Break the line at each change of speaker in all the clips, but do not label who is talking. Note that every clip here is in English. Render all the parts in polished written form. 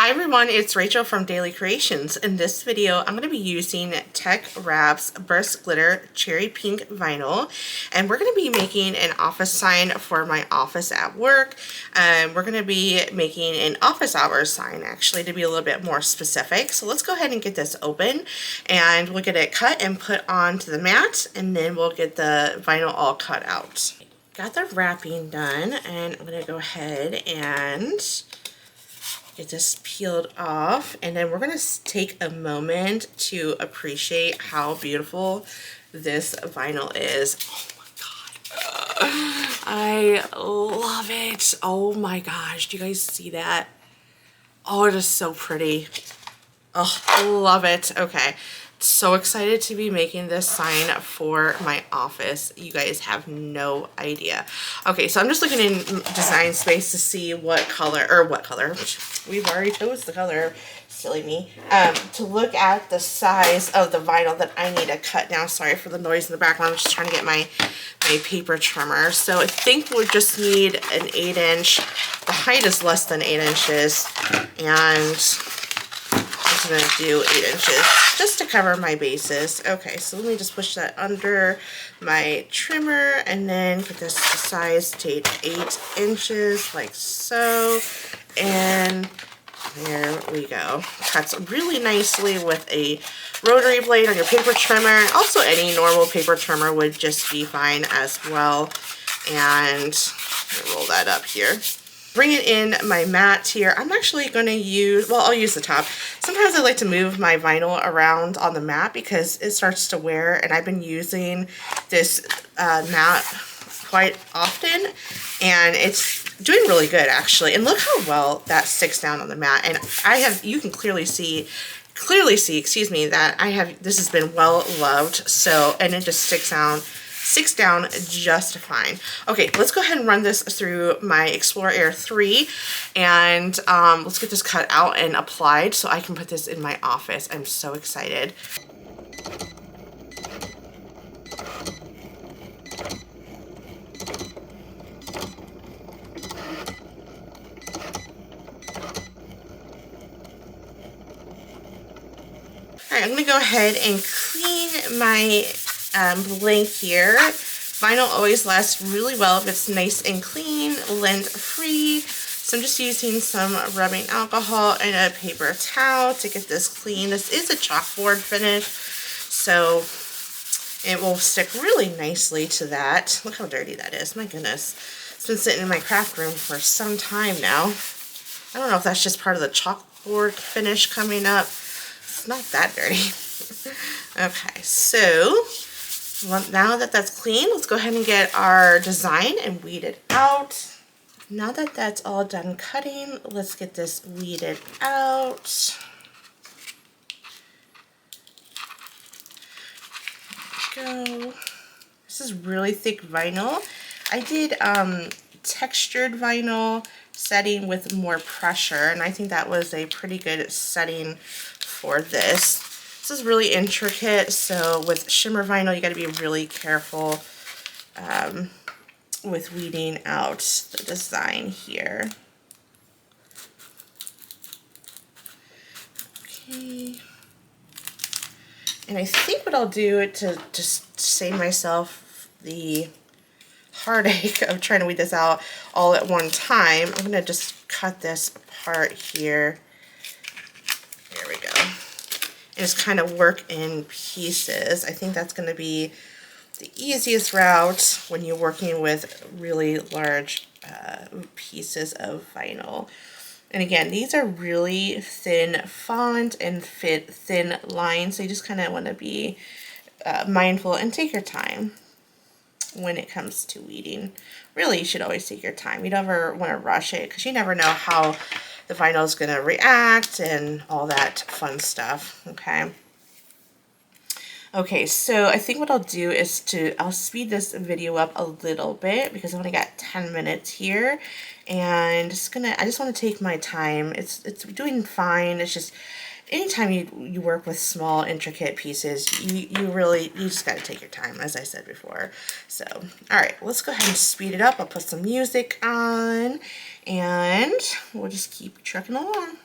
Hi everyone, it's Rachel from Daily Creations. In this video, I'm going to be using TeckWrap's Burst Glitter Cherry Pink Vinyl, and we're going to be making an office sign for my office at work. We're going to be making an office hours sign, actually, to be a little bit more specific. So let's go ahead and get this open, and we'll get it cut and put onto the mat, and then we'll get the vinyl all cut out. Got the wrapping done, and I'm going to go ahead and get this peeled off, and then we're going to take a moment to appreciate how beautiful this vinyl is. Oh my god, I love it. Oh my gosh, do you guys see that? Oh, it is so pretty. Oh, I love it. Okay, so excited to be making this sign for my office. You guys have no idea. Okay, so I'm just looking in Design Space to see what color, we've already chose the color, silly me, to look at the size of the vinyl that I need to cut down. Sorry for the noise in the background. I'm just trying to get my paper trimmer. So I think we'll just need an 8-inch. The height is less than 8 inches, and I'm going to do 8 inches just to cover my bases. Okay, so let me just push that under my trimmer and then get this size to 8 inches like so, and there we go. Cuts really nicely with a rotary blade on your paper trimmer. Also, any normal paper trimmer would just be fine as well. And roll that up here. Bringing in my mat here, I'm actually going to use, well, I'll use the top. Sometimes I like to move my vinyl around on the mat because it starts to wear, and I've been using this mat quite often, and it's doing really good actually. And look how well that sticks down on the mat. And you can clearly see, excuse me, that this has been well loved. So, and it just sticks down just fine. Okay, let's go ahead and run this through my Explorer Air 3, and let's get this cut out and applied so I can put this in my office. I'm so excited. Alright, I'm going to go ahead and clean my blank here. Vinyl always lasts really well if it's nice and clean, lint free. So I'm just using some rubbing alcohol and a paper towel to get this clean. This is a chalkboard finish, so it will stick really nicely to that. Look how dirty that is, my goodness. It's been sitting in my craft room for some time now. I don't know if that's just part of the chalkboard finish coming up. It's not that dirty. Okay, so now that that's clean, let's go ahead and get our design and weed it out. Now that that's all done cutting, let's get this weeded out. There we go. This is really thick vinyl. I did textured vinyl setting with more pressure, and I think that was a pretty good setting for this. This is really intricate, so with shimmer vinyl you got to be really careful with weeding out the design here. Okay. And I think what I'll do to just save myself the heartache of trying to weed this out all at one time, I'm going to just cut this apart here. There we go. And just kind of work in pieces. I think that's going to be the easiest route when you're working with really large pieces of vinyl. And again, these are really thin font and fit thin lines, so you just kind of want to be mindful and take your time when it comes to weeding. Really, you should always take your time. You don't ever want to rush it because you never know how the vinyl is going to react and all that fun stuff. Okay, so I think what I'll do is I'll speed this video up a little bit because I've only got 10 minutes here, and I just want to take my time. It's doing fine. It's just anytime you work with small intricate pieces, you just got to take your time, as I said before. So all right, let's go ahead and speed it up. I'll put some music on and we'll just keep trucking along.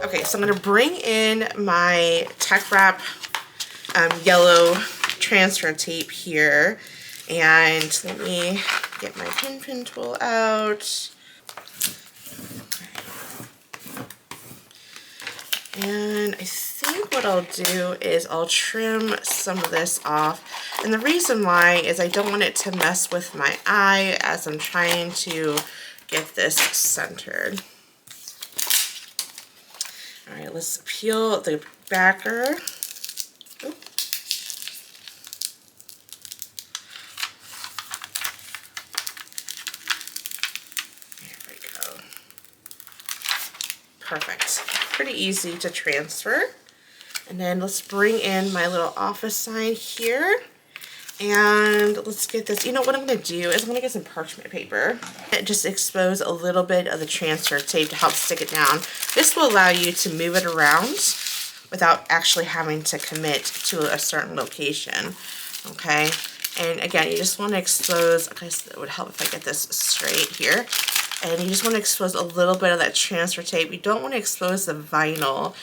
Okay, so I'm going to bring in my Tech Wrap yellow transfer tape here, and let me get my pin tool out. And I think what I'll do is I'll trim some of this off. And the reason why is I don't want it to mess with my eye as I'm trying to get this centered. All right, let's peel the backer. Oop. There we go. Perfect. Pretty easy to transfer. And then let's bring in my little office sign here. And let's get this. You know what I'm going to do is I'm going to get some parchment paper. Just expose a little bit of the transfer tape to help stick it down. This will allow you to move it around without actually having to commit to a certain location. Okay. And again, you just want to expose, okay, so it would help if I get this straight here. And you just want to expose a little bit of that transfer tape. You don't want to expose the vinyl,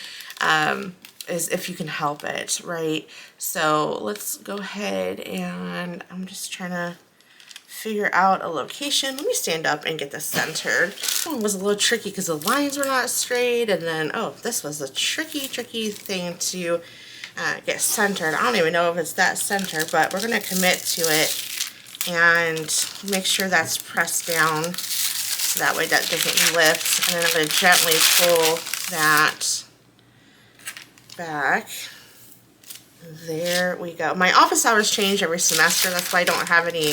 is if you can help it, right? So let's go ahead, and I'm just trying to figure out a location. Let me stand up and get this centered. This one was a little tricky because the lines were not straight, and then, oh, this was a tricky thing to get centered. I don't even know if it's that center, but we're going to commit to it and make sure that's pressed down so that way that doesn't lift. And then I'm going to gently pull that back. There we go. My office hours change every semester. That's why I don't have any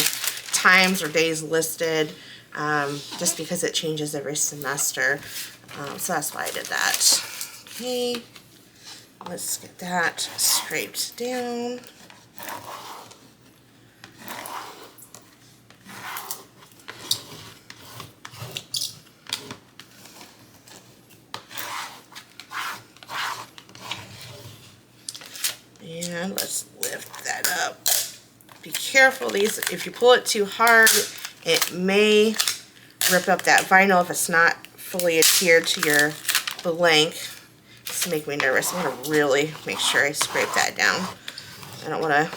times or days listed, just because it changes every semester. So that's why I did that. Okay, let's get that scraped down. And let's lift that up. Be careful, these, if you pull it too hard, it may rip up that vinyl if it's not fully adhered to your blank. This make me nervous. I want to really make sure I scrape that down. I don't want to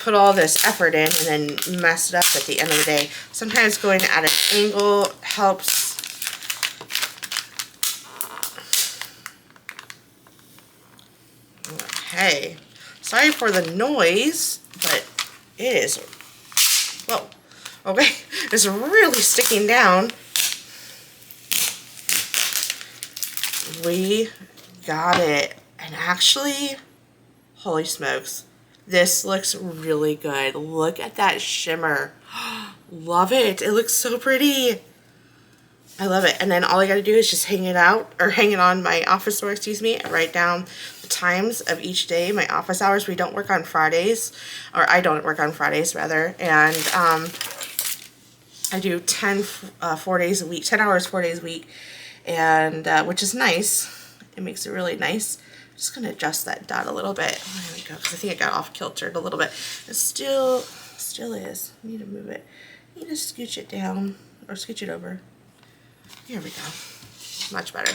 put all this effort in and then mess it up at the end of the day. Sometimes going at an angle helps. Okay, sorry for the noise, but it is, whoa, okay, it's really sticking down. We got it, and actually, holy smokes, this looks really good. Look at that shimmer. Love it. It looks so pretty. I love it. And then all I gotta do is just hang it out, or hang it on my office door, excuse me, and write down the times of each day, my office hours. We don't work on Fridays, or I don't work on Fridays rather, and I do 4 days a week, 10 hours, 4 days a week, and which is nice. It makes it really nice. I'm just gonna adjust that dot a little bit. Oh, there we go, because I think it got off kiltered a little bit. It still is. I need to move it. I need to scooch it down, or scooch it over. Here we go. Much better.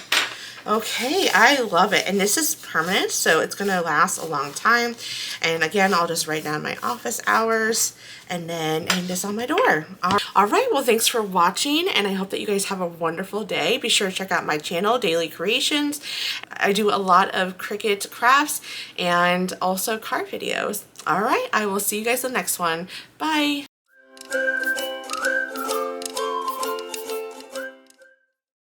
Okay, I love it. And this is permanent, so it's going to last a long time. And again, I'll just write down my office hours and then hang this on my door. All right, well, thanks for watching, and I hope that you guys have a wonderful day. Be sure to check out my channel, Daily Creations. I do a lot of Cricut crafts and also card videos. All right, I will see you guys in the next one. Bye.